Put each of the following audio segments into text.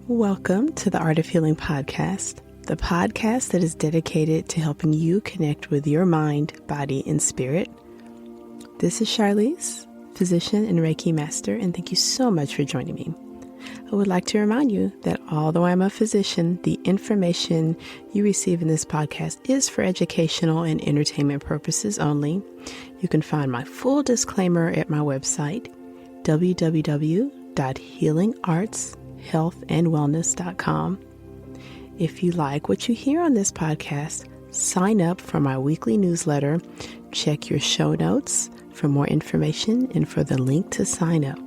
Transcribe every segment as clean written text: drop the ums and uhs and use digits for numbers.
Welcome to the Art of Healing podcast, the podcast that is dedicated to helping you connect with your mind, body, and spirit. This is Charlize, physician and Reiki master, and thank you so much for joining me. I would like to remind you that although I'm a physician, the information you receive in this podcast is for educational and entertainment purposes only. You can find my full disclaimer at my website, www.healingartshealthandwellness.com. If you like what you hear on this podcast, sign up for my weekly newsletter. Check your show notes for more information and for the link to sign up.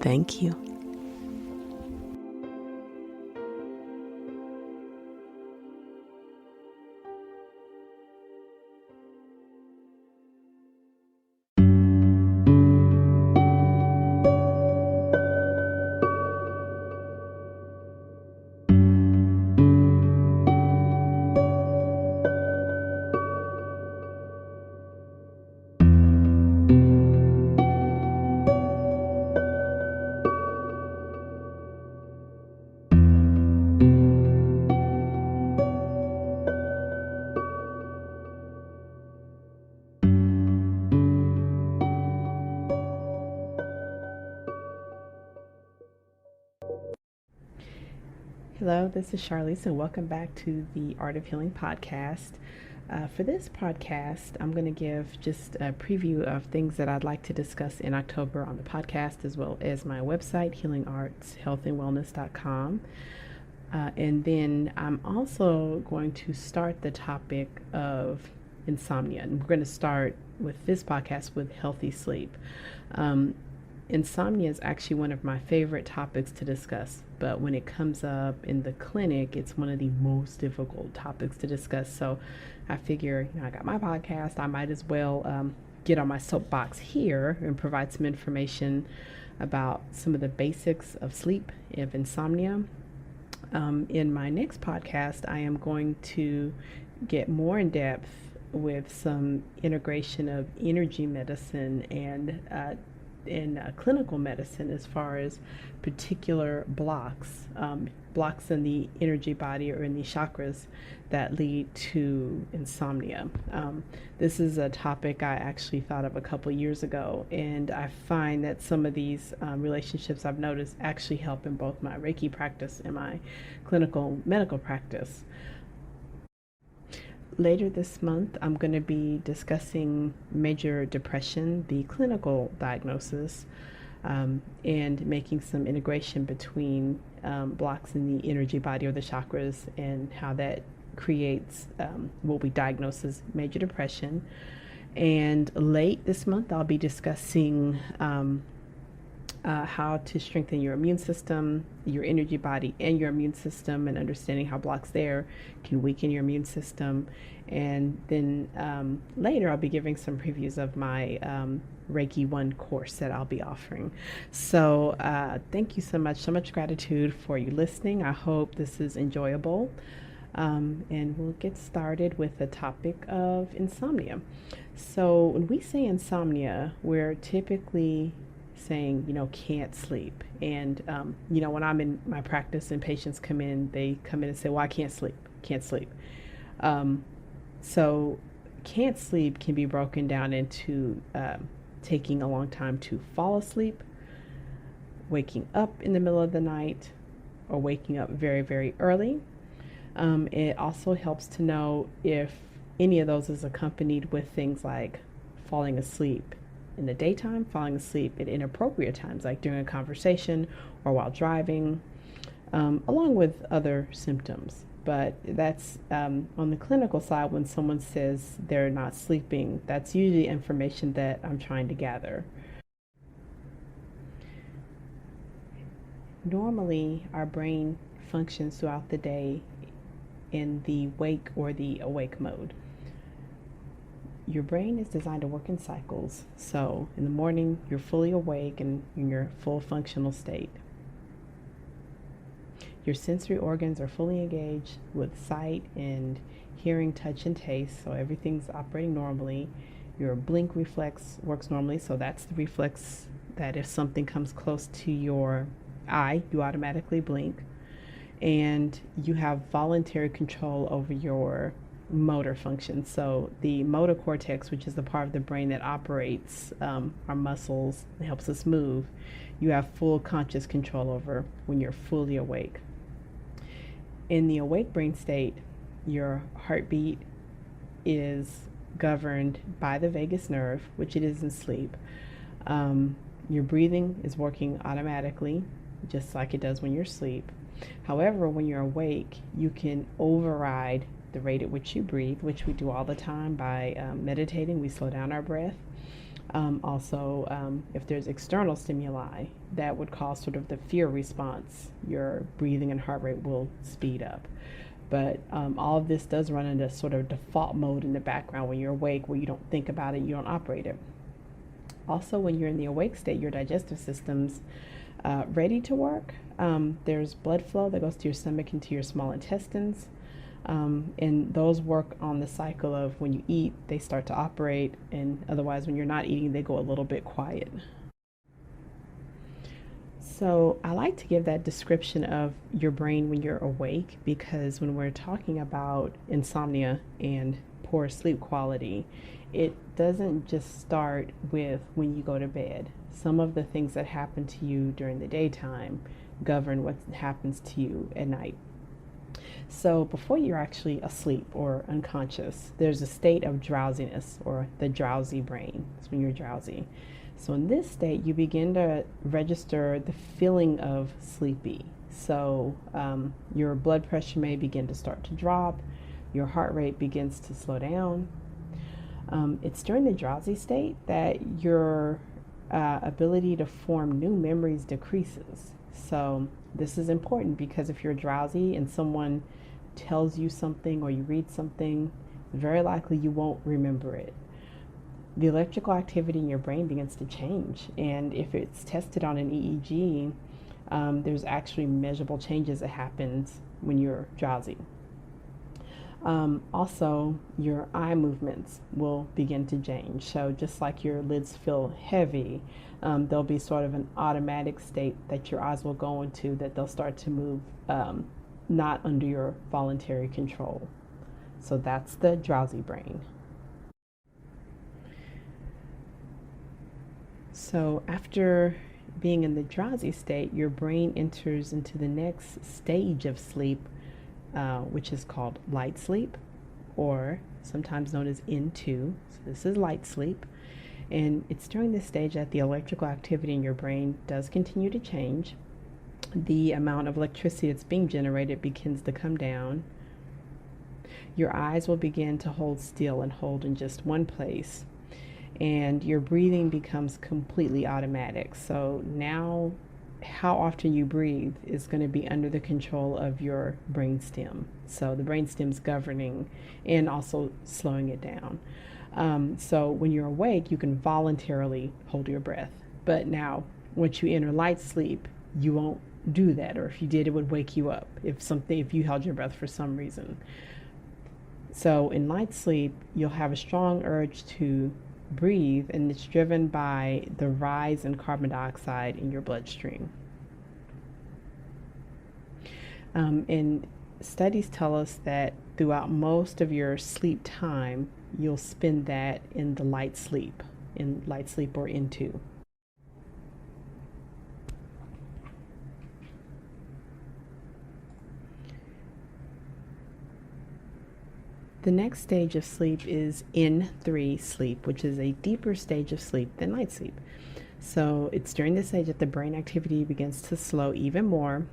Thank you. Hello, this is Charlize, and welcome back to the Art of Healing podcast. For this podcast, I'm going to give just a preview of things that I'd like to discuss in October on the podcast, as well as my website, healingartshealthandwellness.com. And then I'm also going to start the topic of insomnia. And we're going to start with this podcast with healthy sleep. Insomnia is actually one of my favorite topics to discuss, but when it comes up in the clinic, it's one of the most difficult topics to discuss. So I figure, I got my podcast, I might as well get on my soapbox here and provide some information about some of the basics of sleep, of insomnia. In my next podcast, I am going to get more in depth with some integration of energy medicine and in clinical medicine as far as particular blocks in the energy body or in the chakras that lead to insomnia. This is a topic I actually thought of a couple years ago, and I find that some of these relationships I've noticed actually help in both my Reiki practice and my clinical medical practice. Later this month, I'm going to be discussing major depression, the clinical diagnosis, and making some integration between blocks in the energy body or the chakras and how that creates what we diagnose as major depression. And late this month, I'll be discussing how to strengthen your immune system, your energy body, and your immune system, and understanding how blocks there can weaken your immune system. And then later I'll be giving some previews of my Reiki 1 course that I'll be offering. So thank you so much gratitude for you listening. I hope this is enjoyable. And we'll get started with the topic of insomnia. So when we say insomnia, we're typically saying, can't sleep. And, when I'm in my practice and patients come in, they come in and say, well, I can't sleep. So can't sleep can be broken down into taking a long time to fall asleep, waking up in the middle of the night, or waking up very, very early. It also helps to know if any of those is accompanied with things like falling asleep in the daytime, falling asleep at inappropriate times, like during a conversation or while driving, along with other symptoms. But that's on the clinical side, when someone says they're not sleeping, that's usually information that I'm trying to gather. Normally, our brain functions throughout the day in the wake or the awake mode. Your brain is designed to work in cycles. So in the morning, you're fully awake and in your full functional state. Your sensory organs are fully engaged with sight and hearing, touch, and taste. So everything's operating normally. Your blink reflex works normally. So that's the reflex that if something comes close to your eye, you automatically blink. and you have voluntary control over your motor function. So the motor cortex, which is the part of the brain that operates our muscles, helps us move, you have full conscious control over when you're fully awake. In the awake brain state, your heartbeat is governed by the vagus nerve, which it is in sleep. Your breathing is working automatically, just like it does when you're asleep. However, when you're awake, you can override the rate at which you breathe, which we do all the time by meditating. We slow down our breath. Also, if there's external stimuli that would cause sort of the fear response, your breathing and heart rate will speed up. But all of this does run into sort of default mode in the background when you're awake, where you don't think about it, you don't operate it. Also, when you're in the awake state, your digestive system's ready to work. There's blood flow that goes to your stomach and to your small intestines. And those work on the cycle of when you eat, they start to operate, and otherwise when you're not eating, they go a little bit quiet. So I like to give that description of your brain when you're awake, because when we're talking about insomnia and poor sleep quality, it doesn't just start with when you go to bed. Some of the things that happen to you during the daytime govern what happens to you at night. So before you're actually asleep or unconscious, there's a state of drowsiness, or the drowsy brain. It's when you're drowsy. So in this state, you begin to register the feeling of sleepy. So your blood pressure may begin to start to drop, your heart rate begins to slow down. It's during the drowsy state that your ability to form new memories decreases. So this is important, because if you're drowsy and someone tells you something or you read something, very likely you won't remember it. The electrical activity in your brain begins to change, and if it's tested on an EEG, there's actually measurable changes that happens when you're drowsy. Also, your eye movements will begin to change. So just like your lids feel heavy, there'll be sort of an automatic state that your eyes will go into, that they'll start to move not under your voluntary control. So that's the drowsy brain. So after being in the drowsy state, your brain enters into the next stage of sleep, which is called light sleep, or sometimes known as N2. So this is light sleep. And it's during this stage that the electrical activity in your brain does continue to change. The amount of electricity that's being generated begins to come down. Your eyes will begin to hold still and hold in just one place. And your breathing becomes completely automatic. So now how often you breathe is going to be under the control of your brainstem. So the brainstem's governing and also slowing it down. So when you're awake, you can voluntarily hold your breath. But now, once you enter light sleep, you won't do that. Or if you did, it would wake you up if you held your breath for some reason. So in light sleep, you'll have a strong urge to breathe, and it's driven by the rise in carbon dioxide in your bloodstream. And studies tell us that throughout most of your sleep time, you'll spend that in light sleep or N2. The next stage of sleep is N3 sleep, which is a deeper stage of sleep than light sleep. So it's during this stage that the brain activity begins to slow even more.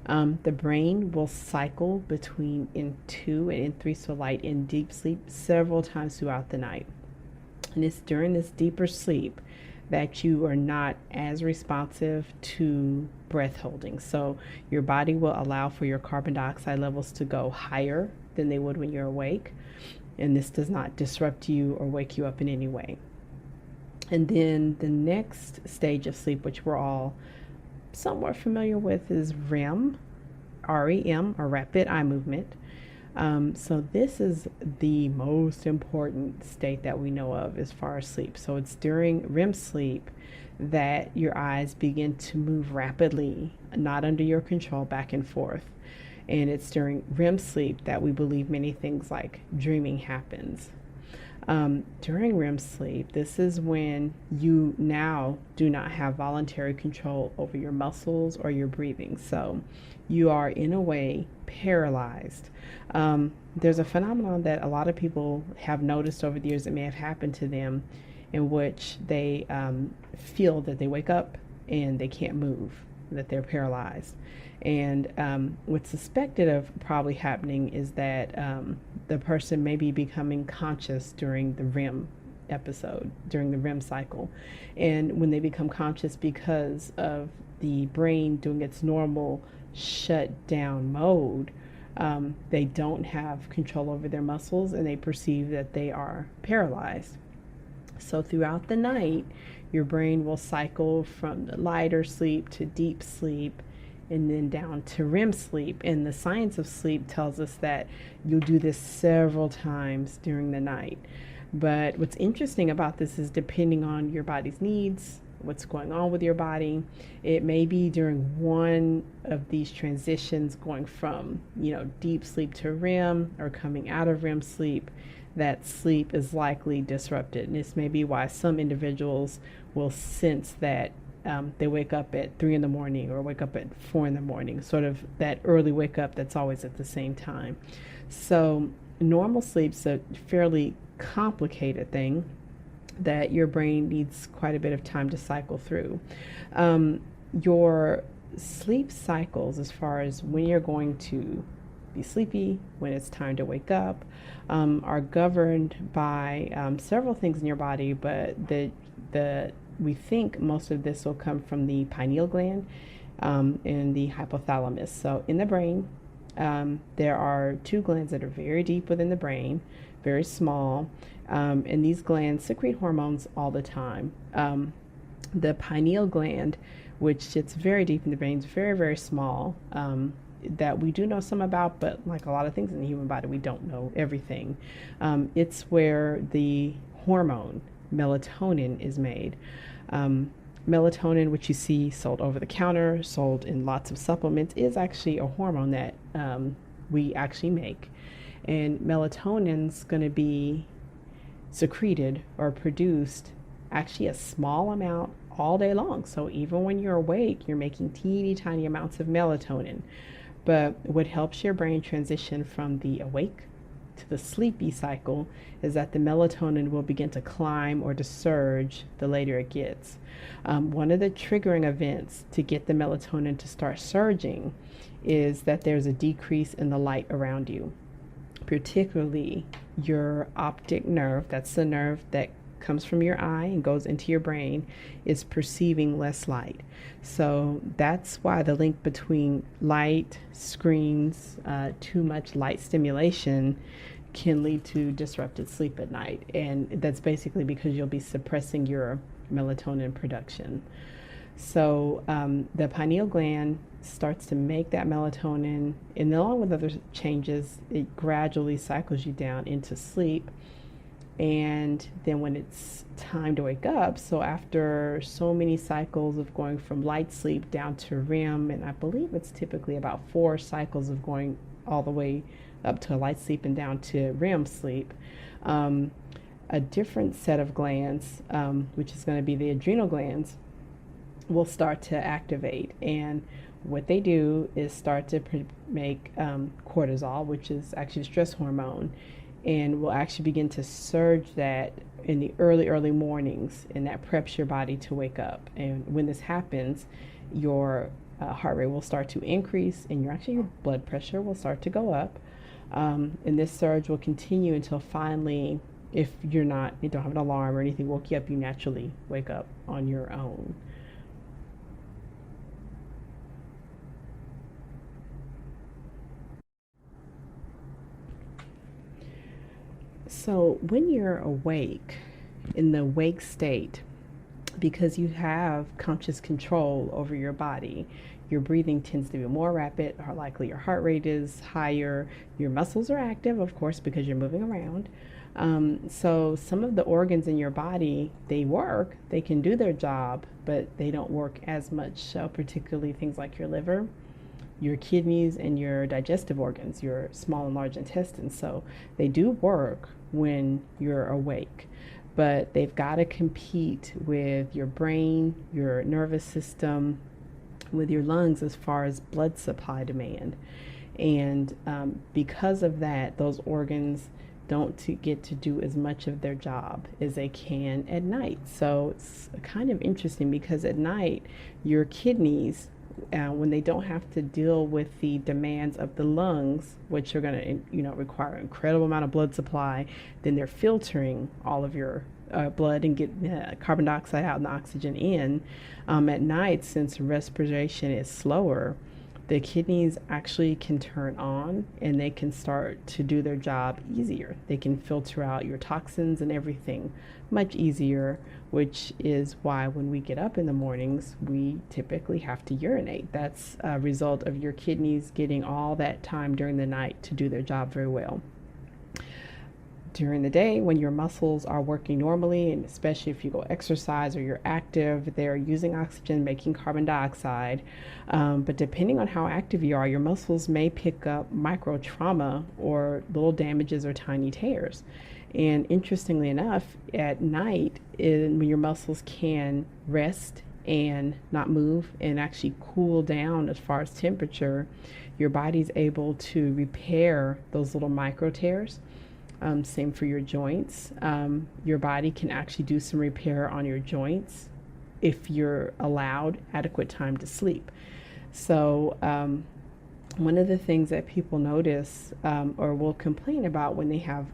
The brain will cycle between N2 and N3, so light and deep sleep, several times throughout the night. And it's during this deeper sleep that you are not as responsive to breath holding. So your body will allow for your carbon dioxide levels to go higher than they would when you're awake. And this does not disrupt you or wake you up in any way. And then the next stage of sleep, which we're all somewhat familiar with, is REM, REM, or rapid eye movement. So this is the most important state that we know of as far as sleep. So it's during REM sleep that your eyes begin to move rapidly, not under your control, back and forth. And it's during REM sleep that we believe many things like dreaming happens. During REM sleep, this is when you now do not have voluntary control over your muscles or your breathing. So you are, in a way, paralyzed. There's a phenomenon that a lot of people have noticed over the years that may have happened to them, in which they feel that they wake up and they can't move, that they're paralyzed. And what's suspected of probably happening is that the person may be becoming conscious during the REM episode, during the REM cycle. And when they become conscious because of the brain doing its normal shutdown mode, they don't have control over their muscles and they perceive that they are paralyzed. So throughout the night, your brain will cycle from the lighter sleep to deep sleep and then down to REM sleep. And the science of sleep tells us that you'll do this several times during the night. But what's interesting about this is, depending on your body's needs, what's going on with your body, it may be during one of these transitions, going from, deep sleep to REM, or coming out of REM sleep, that sleep is likely disrupted. And this may be why some individuals will sense that they wake up at 3 in the morning or wake up at 4 in the morning, sort of that early wake up that's always at the same time. So normal sleep's a fairly complicated thing that your brain needs quite a bit of time to cycle through. Your sleep cycles, as far as when you're going to be sleepy, when it's time to wake up, are governed by several things in your body, but we think most of this will come from the pineal gland and the hypothalamus. So in the brain, there are two glands that are very deep within the brain, very small, and these glands secrete hormones all the time. The pineal gland, which sits very deep in the brain, is very, very small, that we do know some about, but like a lot of things in the human body, we don't know everything. It's where the hormone melatonin is made. Melatonin, which you see sold over the counter, sold in lots of supplements, is actually a hormone that we actually make. And melatonin's going to be secreted or produced actually a small amount all day long. So even when you're awake, you're making teeny tiny amounts of melatonin. But what helps your brain transition from the awake to the sleepy cycle is that the melatonin will begin to climb or to surge the later it gets. One of the triggering events to get the melatonin to start surging is that there's a decrease in the light around you, particularly your optic nerve. That's the nerve that comes from your eye and goes into your brain, is perceiving less light. So that's why the link between light, screens, too much light stimulation can lead to disrupted sleep at night. And that's basically because you'll be suppressing your melatonin production. So the pineal gland starts to make that melatonin, and along with other changes, it gradually cycles you down into sleep. And then when it's time to wake up, so after so many cycles of going from light sleep down to REM, and I believe it's typically about 4 cycles of going all the way up to light sleep and down to REM sleep, a different set of glands, which is going to be the adrenal glands, will start to activate. And what they do is start to make cortisol, which is actually a stress hormone, and will actually begin to surge that in the early mornings, and that preps your body to wake up. And when this happens, your heart rate will start to increase, and your blood pressure will start to go up. And this surge will continue until finally, if you don't have an alarm or anything woke you up, you naturally wake up on your own. So when you're awake, in the wake state, because you have conscious control over your body, your breathing tends to be more rapid, or likely your heart rate is higher, your muscles are active, of course, because you're moving around. So some of the organs in your body, they work, they can do their job, but they don't work as much. So particularly things like your liver, your kidneys, and your digestive organs, your small and large intestines. So they do work when you're awake, but they've got to compete with your brain, your nervous system, with your lungs as far as blood supply demand. And because of that, those organs don't get to do as much of their job as they can at night. So it's kind of interesting because at night, your kidneys, when they don't have to deal with the demands of the lungs, which are going to require an incredible amount of blood supply, then they're filtering all of your blood and get carbon dioxide out and oxygen in. At night, since respiration is slower, the kidneys actually can turn on and they can start to do their job easier. They can filter out your toxins and everything much easier, which is why when we get up in the mornings, we typically have to urinate. That's a result of your kidneys getting all that time during the night to do their job very well. During the day, when your muscles are working normally, and especially if you go exercise or you're active, they're using oxygen, making carbon dioxide. But depending on how active you are, your muscles may pick up micro trauma or little damages or tiny tears. And interestingly enough, at night, when your muscles can rest and not move and actually cool down as far as temperature, your body's able to repair those little micro tears. Same for your joints. Your body can actually do some repair on your joints if you're allowed adequate time to sleep. So one of the things that people notice or will complain about when they have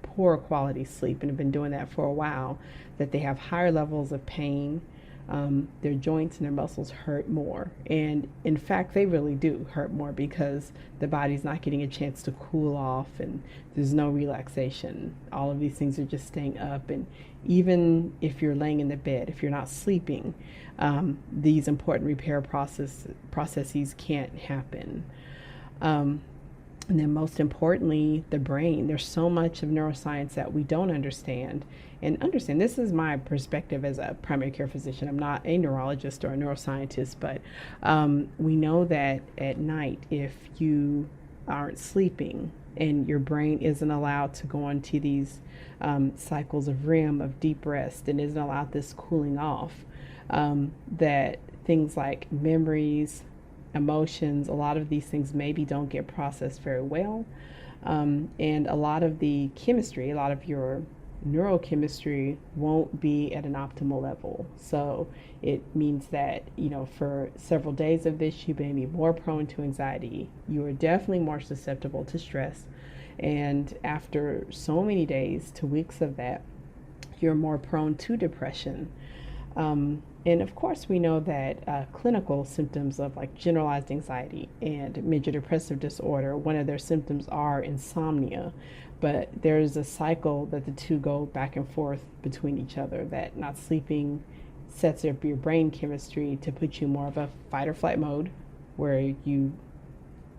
poor quality sleep and have been doing that for a while, that they have higher levels of pain. Their joints and their muscles hurt more. And in fact, they really do hurt more because the body's not getting a chance to cool off and there's no relaxation. All of these things are just staying up. And even if you're laying in the bed, if you're not sleeping, these important repair processes can't happen. And then most importantly, the brain. There's so much of neuroscience that we don't understand. And understand, this is my perspective as a primary care physician. I'm not a neurologist or a neuroscientist, but we know that at night, if you aren't sleeping and your brain isn't allowed to go into these cycles of REM, of deep rest, and isn't allowed this cooling off, that things like memories, emotions, a lot of these things maybe don't get processed very well. And a lot of the chemistry, a lot of your neurochemistry won't be at an optimal level. So it means that, for several days of this, you may be more prone to anxiety. You are definitely more susceptible to stress. And after so many days to weeks of that, you're more prone to depression. And of course, we know that clinical symptoms of like generalized anxiety and major depressive disorder, one of their symptoms are insomnia. But there's a cycle that the two go back and forth between each other, that not sleeping sets up your brain chemistry to put you more of a fight or flight mode, where you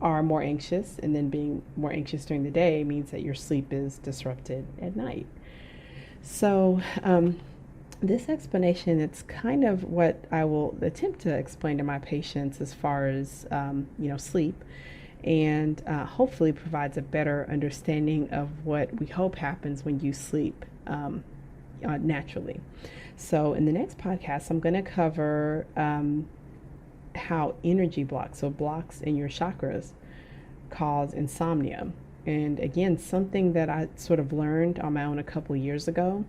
are more anxious, and then being more anxious during the day means that your sleep is disrupted at night. So this explanation, it's kind of what I will attempt to explain to my patients as far as sleep, and hopefully provides a better understanding of what we hope happens when you sleep naturally. So in the next podcast, I'm going to cover how energy blocks, so blocks in your chakras, cause insomnia. And again, something that I sort of learned on my own a couple of years ago.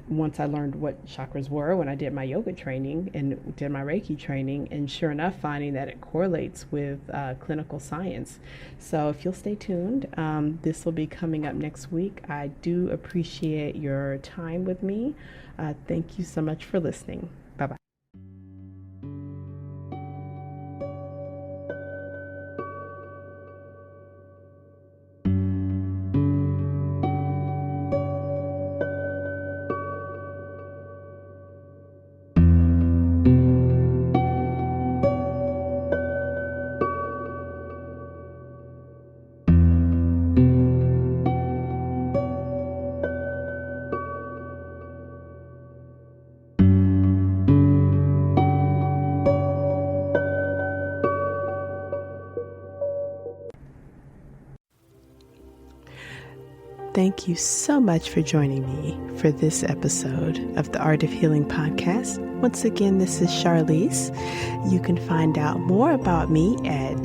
Once I learned what chakras were when I did my yoga training and did my Reiki training, and sure enough, finding that it correlates with clinical science. So if you'll stay tuned, this will be coming up next week. I do appreciate your time with me. Thank you so much for listening. Bye-bye. thank you so much for joining me for this episode of the Art of Healing podcast. Once again, this is Charlize. You can find out more about me at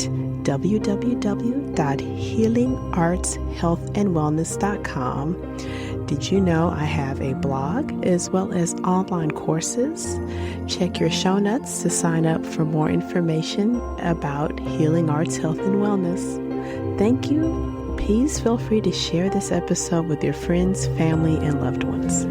www.healingartshealthandwellness.com. Did you know I have a blog as well as online courses? Check your show notes to sign up for more information about healing arts, health, and wellness. Thank you. Please feel free to share this episode with your friends, family, and loved ones.